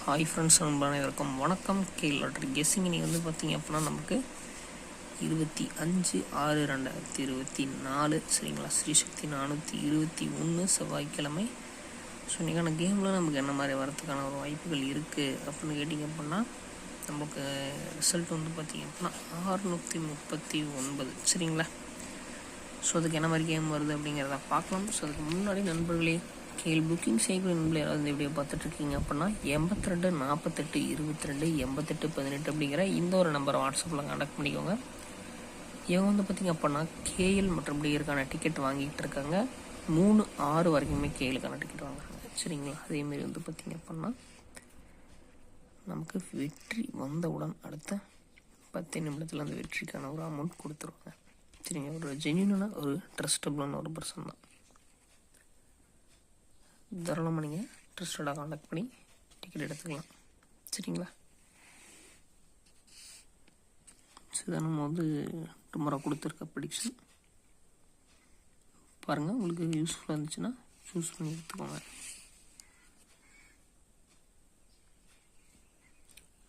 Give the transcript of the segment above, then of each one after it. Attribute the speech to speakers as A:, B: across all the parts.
A: Hi friends, அனைவருக்கும் வணக்கம். Lottery guessing இன்னைக்கு பார்த்தீங்க அப்படின்னா நமக்கு 25/6/2024 சரிங்களா, ஸ்ரீசக்தி 421 செவ்வாய்க்கிழமை. ஸோ இன்றைக்கான கேமில் நமக்கு என்ன மாதிரி வரதுக்கான ஒரு வாய்ப்புகள் இருக்குது அப்படின்னு கேட்டிங்க அப்படின்னா, நமக்கு ரிசல்ட் பார்த்திங்க அப்படின்னா 639 சரிங்களா. ஸோ அதுக்கு என்ன மாதிரி கேம் வருது அப்படிங்கிறத பார்க்கலாம். ஸோ அதுக்கு முன்னாடி நண்பர்களே, புக்கிங் செய்யக்கூடிய நண்பர்கள் யாராவது இந்த வீடியோ பார்த்துட்ருக்கீங்க அப்படின்னா 82 48 22 88 18 அப்படிங்கிற இந்த ஒரு நம்பரை வாட்ஸ்அப்பில் கான்டாக்ட் பண்ணிக்கோங்க. இவங்க பார்த்திங்க அப்படின்னா கேஎல் மற்றும் டியருக்கான டிக்கெட் வாங்கிட்டு இருக்காங்க. 3-6 வரைக்குமே கேஎலுக்கான டிக்கெட் வாங்குறாங்க சரிங்களா. அதேமாரி பார்த்திங்க அப்படின்னா நமக்கு வெற்றி வந்தவுடன் அடுத்த 10 நிமிடத்தில் அந்த வெற்றிக்கான ஒரு அமௌண்ட் கொடுத்துருவாங்க சரிங்க. ஒரு ஜென்யூனான ஒரு ட்ரஸ்டபுளான ஒரு பர்சன் தான். தாராளமாக நீங்கள் ட்ரஸ்டடாக கான்டாக்ட் பண்ணி டிக்கெட் எடுத்துக்கலாம் சரிங்களா. சரி, நம்ம டுமாரோ கொடுத்துருக்க ப்ரெடிக்ஷன் பாருங்கள். உங்களுக்கு யூஸ்ஃபுல்லாக இருந்துச்சுன்னா சூஸ் பண்ணி எடுத்துக்கோங்க.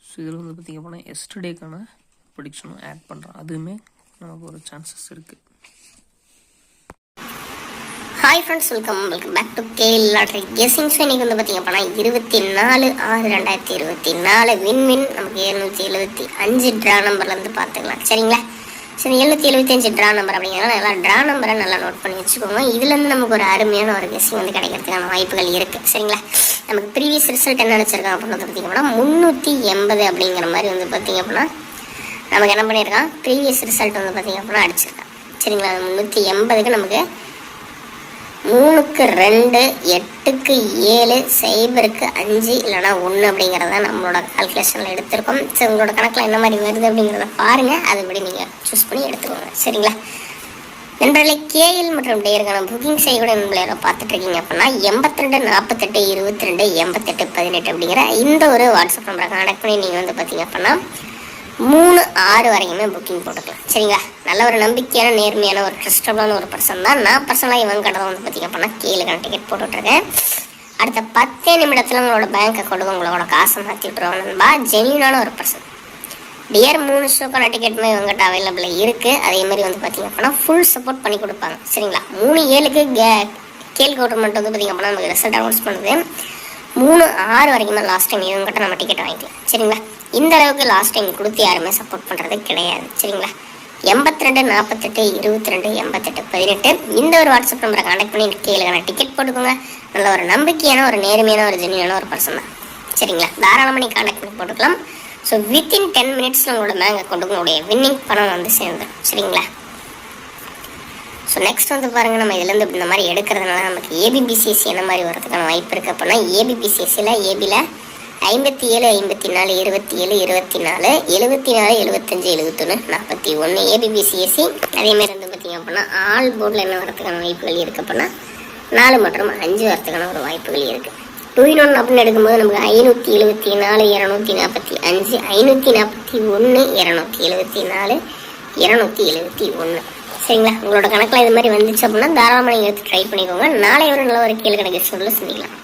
A: ஸோ இதில் பார்த்திங்க அப்படின்னா எஸ்டர்டேக்கான ப்ரெடிக்ஷனும் ஆட் பண்ணுறோம். அதுவுமே நமக்கு ஒரு சான்சஸ் இருக்குது.
B: Hi friends, welcome back to KL lottery guessing. So இன்றைக்கி பார்த்திங்க அப்படின்னா 24/6/2024 வின் நமக்கு 775 ட்ரா நம்பர்லேருந்து பார்த்துக்கலாம் சரிங்களா. சரி, 775 ட்ரா நம்பர் அப்படிங்கிறத நல்லா ட்ரா நம்பரை நல்லா நோட் பண்ணி வச்சுக்கோங்க. இதுலேருந்து நமக்கு ஒரு அருமையான ஒரு கெஸ்ஸிங் கிடைக்கிறதுக்கான வாய்ப்புகள் இருக்குது சரிங்களா. நமக்கு ப்ரீவியஸ் ரிசல்ட் என்ன நினச்சிருக்காங்க அப்படின்னு பார்த்திங்க அப்படின்னா 380 அப்படிங்கிற மாதிரி பார்த்திங்க அப்படின்னா நமக்கு என்ன பண்ணியிருக்கான், ப்ரீவியஸ் ரிசல்ட் பார்த்திங்க அப்படின்னா அடிச்சிருக்கான் சரிங்களா. 380க்கு நமக்கு 3க்கு 2 8க்கு 7 0க்கு 5 இல்லைனா 1 அப்படிங்கிறத நம்மளோட கால்குலேஷனில் எடுத்திருக்கோம். ஸோ உங்களோட கணக்கில் என்ன மாதிரி வருது அப்படிங்கிறத பாருங்கள். அதுபடி நீங்கள் சூஸ் பண்ணி எடுத்துக்கோங்க சரிங்களா. நண்பர்களே, கேஎல் மற்றும் டேருக்கான புக்கிங் செய்யக்கூடிய நண்பர்களை பார்த்துட்ருக்கீங்க அப்படின்னா 82 48 22 88 18 அப்படிங்கிற இந்த ஒரு வாட்ஸ்அப் நம்பரை கான்டாக்ட் பண்ணி நீங்கள் பார்த்தீங்க அப்படின்னா 3-6 வரைக்குமே புக்கிங் போட்டுக்கலாம் சரிங்களா. நல்ல ஒரு நம்பிக்கையான நேர்மையான ஒரு ட்ரஸ்டபுளான ஒரு பர்சன் தான். நான் பர்சனலாக இவங்க கடை பார்த்திங்க அப்படின்னா கேளுக்கான டிக்கெட் போட்டுட்ருக்கேன். அடுத்த 10 நிமிடத்தில் உங்களோட பேங்க் அக்கௌண்ட்டுக்கு உங்களோட காசை மாற்றி விட்ருவாங்க நண்பா. ஜென்யூனான ஒரு பர்சன். டியர் 3 ஷோக்கான டிக்கெட்டுமே இவங்ககிட்ட அவைலபிளாக இருக்குது. அதேமாதிரி பார்த்திங்க அப்படின்னா ஃபுல் சப்போர்ட் பண்ணி கொடுப்பாங்க சரிங்களா. 3-7க்கு கேள் கவர்மெண்ட் பார்த்திங்க அப்படின்னா நமக்கு ரிசல்ட் அனௌன்ஸ் பண்ணுது. 3-6 வரைக்குமே லாஸ்ட் டைம் இவங்ககிட்ட நம்ம டிக்கெட் வாங்கிக்கலாம் சரிங்களா. இந்த அளவுக்கு லாஸ்ட் டைம் கொடுத்து யாருமே சப்போர்ட் பண்ணுறது கிடையாது சரிங்களா. 82 48 22 88 18 இந்த ஒரு வாட்ஸ்அப் நம்பரை கான்டாக்ட் பண்ணி கேளுக்கான டிக்கெட் போட்டுக்கோங்க. நல்ல ஒரு நம்பிக்கையான ஒரு நேர்மையான ஒரு ஜென்யூனான ஒரு பர்சன் தான் சரிங்களா. தாராளமாக நீங்கள் கான்டாக்ட் பண்ணி போட்டுக்கலாம். ஸோ வித்தின் 10 மினிட்ஸில் உங்களோட பேங்க் அக்கௌண்ட்டுக்கு உங்களுடைய வின்னிங் பணம் சேர்ந்துடும் சரிங்களா. ஸோ நெக்ஸ்ட் பாருங்கள், நம்ம இதுலேருந்து இந்த மாதிரி எடுக்கிறதுனால நமக்கு ஏபிபிசிஎஸ்சி என்ன மாதிரி வரதுக்கான வாய்ப்பு இருக்குது அப்படின்னா ஏபிபிசிஎஸ்சியில் ஏபியில் 57 54 27 24 74 75 71 41 ஏபிபிசிஎஸ்சி. அதேமாதிரி பார்த்திங்க அப்படின்னா ஆல் போர்டில் என்ன வரதுக்கான வாய்ப்புகள் இருக்குது அப்படின்னா 4 மற்றும் 5 வரதுக்கான ஒரு வாய்ப்புகள் இருக்குது. 2-in-1 அப்படின்னு எடுக்கும்போது நமக்கு 574 245 541 274 271 சரிங்களா. உங்களோட கணக்கில் இது மாதிரி வந்துச்சு அப்படின்னா தாராளமாக நீங்கள் எடுத்து ட்ரை பண்ணிக்கோங்க. நாளை ஒரு நல்ல ஒரு கேள்வி கிடைக்க சொல்ல சந்திக்கலாம்.